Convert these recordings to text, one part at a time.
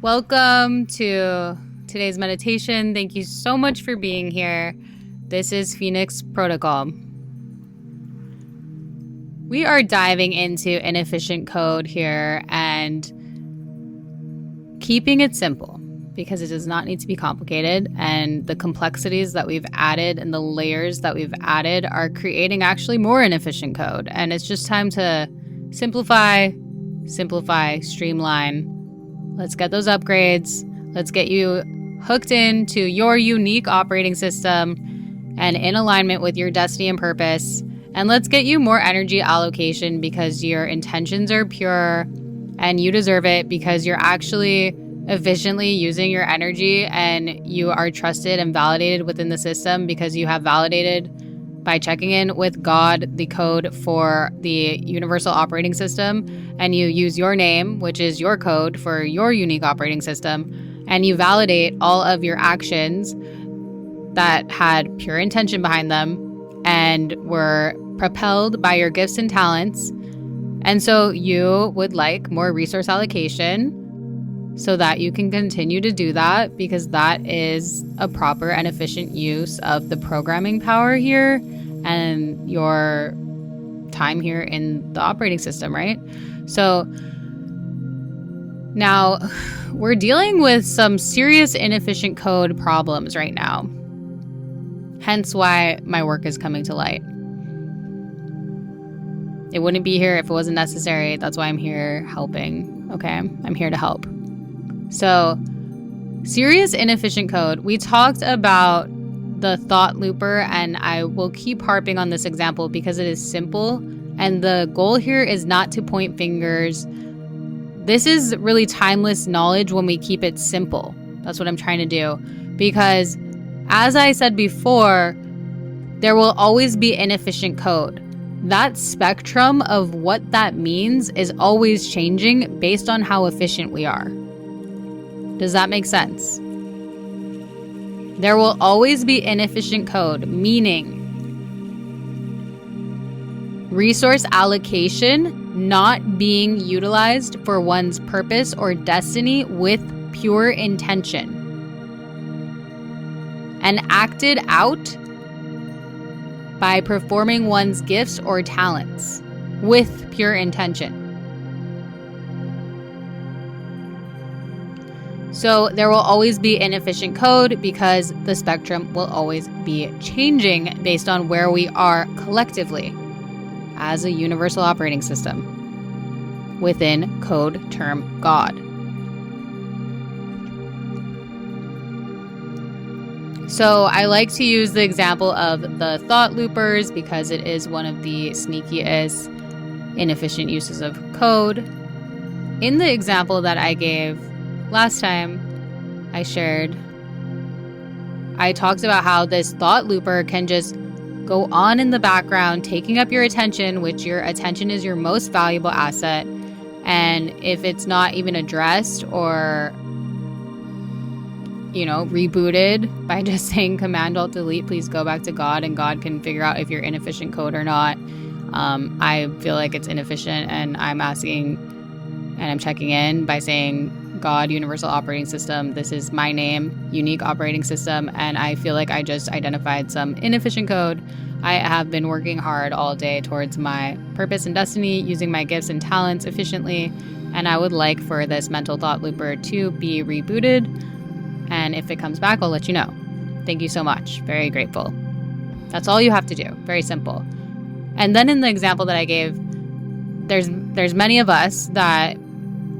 Welcome to today's meditation. Thank you so much for being here. This is Phoenix Protocol. We are diving into inefficient code here and keeping it simple because it does not need to be complicated, and the complexities that we've added and the layers that we've added are creating actually more inefficient code. And it's just time to simplify, streamline. Let's get those upgrades. Let's get you hooked into your unique operating system and in alignment with your destiny and purpose. And let's get you more energy allocation because your intentions are pure and you deserve it because you're actually efficiently using your energy and you are trusted and validated within the system because you have validated by checking in with God, the code for the universal operating system, and you use your name, which is your code for your unique operating system, and you validate all of your actions that had pure intention behind them and were propelled by your gifts and talents. And so you would like more resource allocation so that you can continue to do that because that is a proper and efficient use of the programming power here and your time here in the operating system, right? So now we're dealing with some serious inefficient code problems right now. Hence why my work is coming to light. It wouldn't be here if it wasn't necessary. That's why I'm here helping, okay? I'm here to help. So, serious inefficient code. We talked about the thought looper, and I will keep harping on this example because it is simple, and the goal here is not to point fingers. This is really timeless knowledge when we keep it simple. That's what I'm trying to do, because as I said before, there will always be inefficient code. That spectrum of what that means is always changing based on how efficient we are. Does that make sense? There will always be inefficient code, meaning resource allocation not being utilized for one's purpose or destiny with pure intention and acted out by performing one's gifts or talents with pure intention. So there will always be inefficient code because the spectrum will always be changing based on where we are collectively as a universal operating system within code term God. So I like to use the example of the thought loopers because it is one of the sneakiest inefficient uses of code. In the example that I gave last time I shared, I talked about how this thought looper can just go on in the background, taking up your attention, which your attention is your most valuable asset. And if it's not even addressed or, rebooted by just saying Command-Alt-Delete, please go back to God, and God can figure out if you're inefficient code or not. I feel like it's inefficient, and I'm asking and I'm checking in by saying, God, Universal Operating System, this is my name, unique operating system, and I feel like I just identified some inefficient code. I have been working hard all day towards my purpose and destiny, using my gifts and talents efficiently, and I would like for this mental thought looper to be rebooted, and if it comes back, I'll let you know. Thank you so much. Very grateful. That's all you have to do. Very simple. And then in the example that I gave, there's many of us that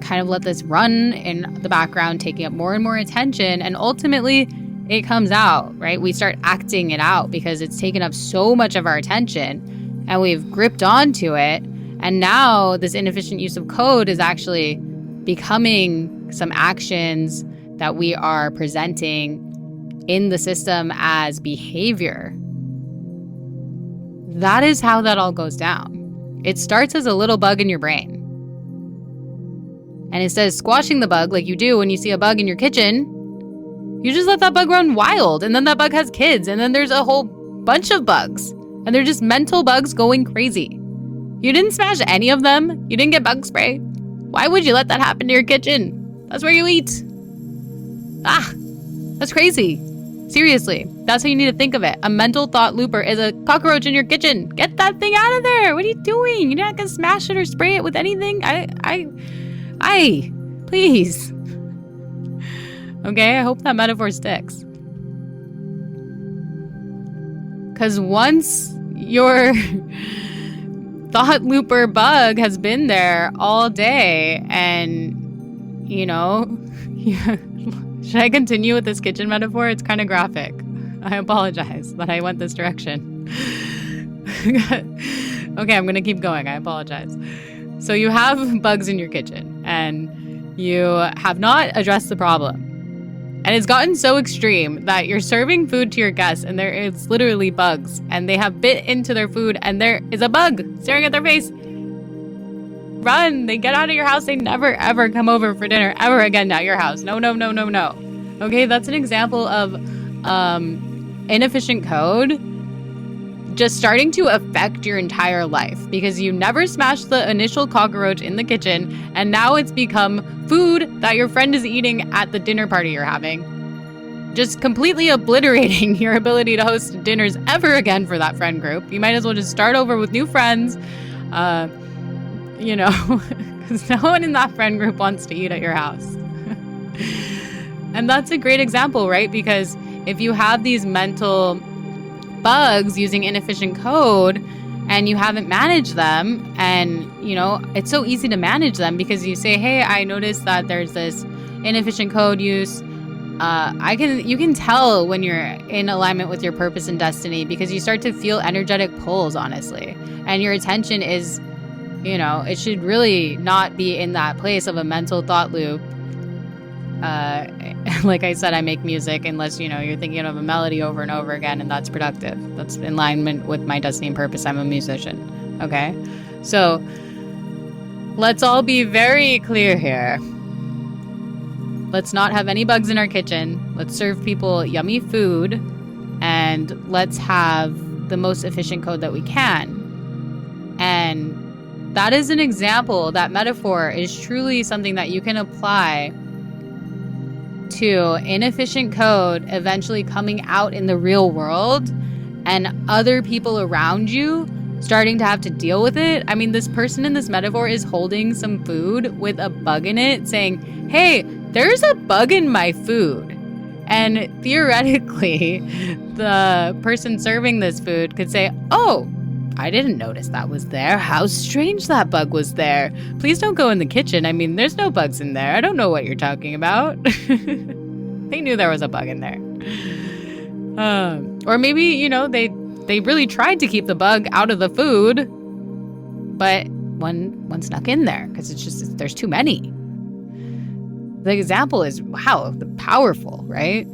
kind of let this run in the background, taking up more and more attention, and ultimately it comes out, right? We start acting it out because it's taken up so much of our attention and we've gripped onto it, and now this inefficient use of code is actually becoming some actions that we are presenting in the system as behavior. That is how that all goes down. It starts as a little bug in your brain. And instead of squashing the bug like you do when you see a bug in your kitchen, you just let that bug run wild. And then that bug has kids. And then there's a whole bunch of bugs. And they're just mental bugs going crazy. You didn't smash any of them. You didn't get bug spray. Why would you let that happen to your kitchen? That's where you eat. That's crazy. Seriously, that's how you need to think of it. A mental thought looper is a cockroach in your kitchen. Get that thing out of there. What are you doing? You're not gonna smash it or spray it with anything. Please. Okay, I hope that metaphor sticks. Because once your thought looper bug has been there all day and, should I continue with this kitchen metaphor? It's kind of graphic. I apologize that I went this direction. Okay, I'm going to keep going. I apologize. So you have bugs in your kitchen and you have not addressed the problem. And it's gotten so extreme that you're serving food to your guests and there is literally bugs and they have bit into their food and there is a bug staring at their face. Run, they get out of your house. They never, ever come over for dinner ever again at your house. No. Okay, that's an example of inefficient code just starting to affect your entire life because you never smashed the initial cockroach in the kitchen and now it's become food that your friend is eating at the dinner party you're having. Just completely obliterating your ability to host dinners ever again for that friend group. You might as well just start over with new friends, because no one in that friend group wants to eat at your house. And that's a great example, right? Because if you have these mental bugs using inefficient code and you haven't managed them and it's so easy to manage them because you say, hey, I noticed that there's this inefficient code use. You can tell when you're in alignment with your purpose and destiny because you start to feel energetic pulls, honestly, and your attention is it should really not be in that place of a mental thought loop. Like I said, I make music unless, you're thinking of a melody over and over again, and that's productive. That's in alignment with my destiny and purpose. I'm a musician. Okay. So let's all be very clear here. Let's not have any bugs in our kitchen. Let's serve people yummy food and let's have the most efficient code that we can. And that is an example. That metaphor is truly something that you can apply to inefficient code eventually coming out in the real world and other people around you starting to have to deal with it. I mean, this person in this metaphor is holding some food with a bug in it saying, hey, there's a bug in my food. And theoretically, the person serving this food could say, oh, I didn't notice that was there. How strange that bug was there. Please don't go in the kitchen. I mean, there's no bugs in there. I don't know what you're talking about. They knew there was a bug in there. Or maybe, they really tried to keep the bug out of the food, but one snuck in there because there's too many. The example is, wow, powerful, right?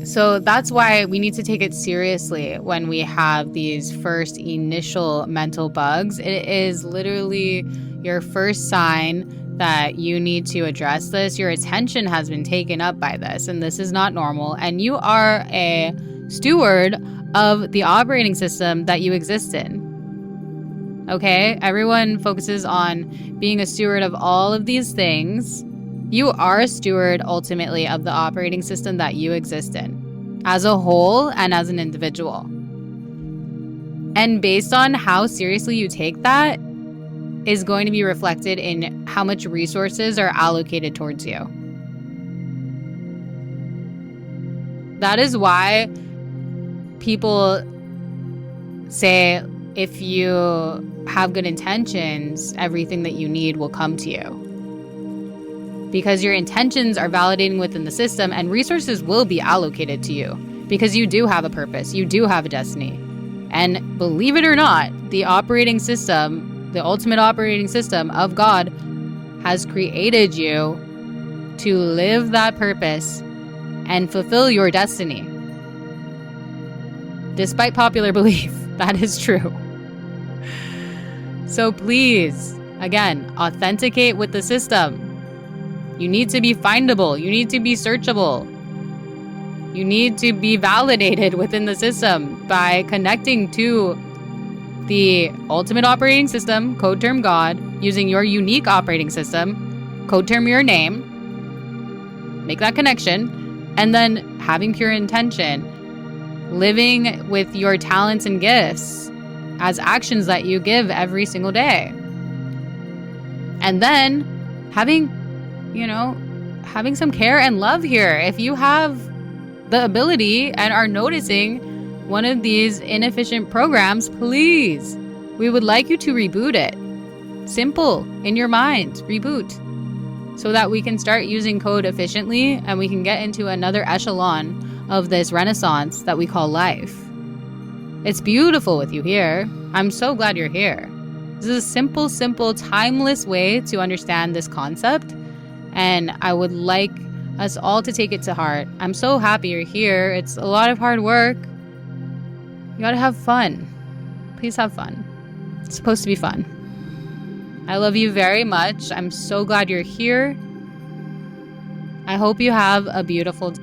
So that's why we need to take it seriously when we have these first initial mental bugs. It is literally your first sign that you need to address this. Your attention has been taken up by this, and this is not normal. And you are a steward of the operating system that you exist in. Okay? Everyone focuses on being a steward of all of these things. You are a steward, ultimately, of the operating system that you exist in, as a whole and as an individual. And based on how seriously you take that is going to be reflected in how much resources are allocated towards you. That is why people say if you have good intentions, everything that you need will come to you. Because your intentions are validating within the system and resources will be allocated to you because you do have a purpose. You do have a destiny. And believe it or not, the operating system, the ultimate operating system of God has created you to live that purpose and fulfill your destiny. Despite popular belief, that is true. So please, again, authenticate with the system. You need to be findable. You need to be searchable. You need to be validated within the system by connecting to the ultimate operating system, code term God, using your unique operating system, code term your name, make that connection, and then having pure intention, living with your talents and gifts as actions that you give every single day. And then having some care and love here. If you have the ability and are noticing one of these inefficient programs, please, we would like you to reboot it. Simple, in your mind, reboot, so that we can start using code efficiently and we can get into another echelon of this renaissance that we call life. It's beautiful with you here. I'm so glad you're here. This is a simple, timeless way to understand this concept, and I would like us all to take it to heart. I'm so happy you're here. It's a lot of hard work. You gotta have fun. Please have fun. It's supposed to be fun. I love you very much. I'm so glad you're here. I hope you have a beautiful day.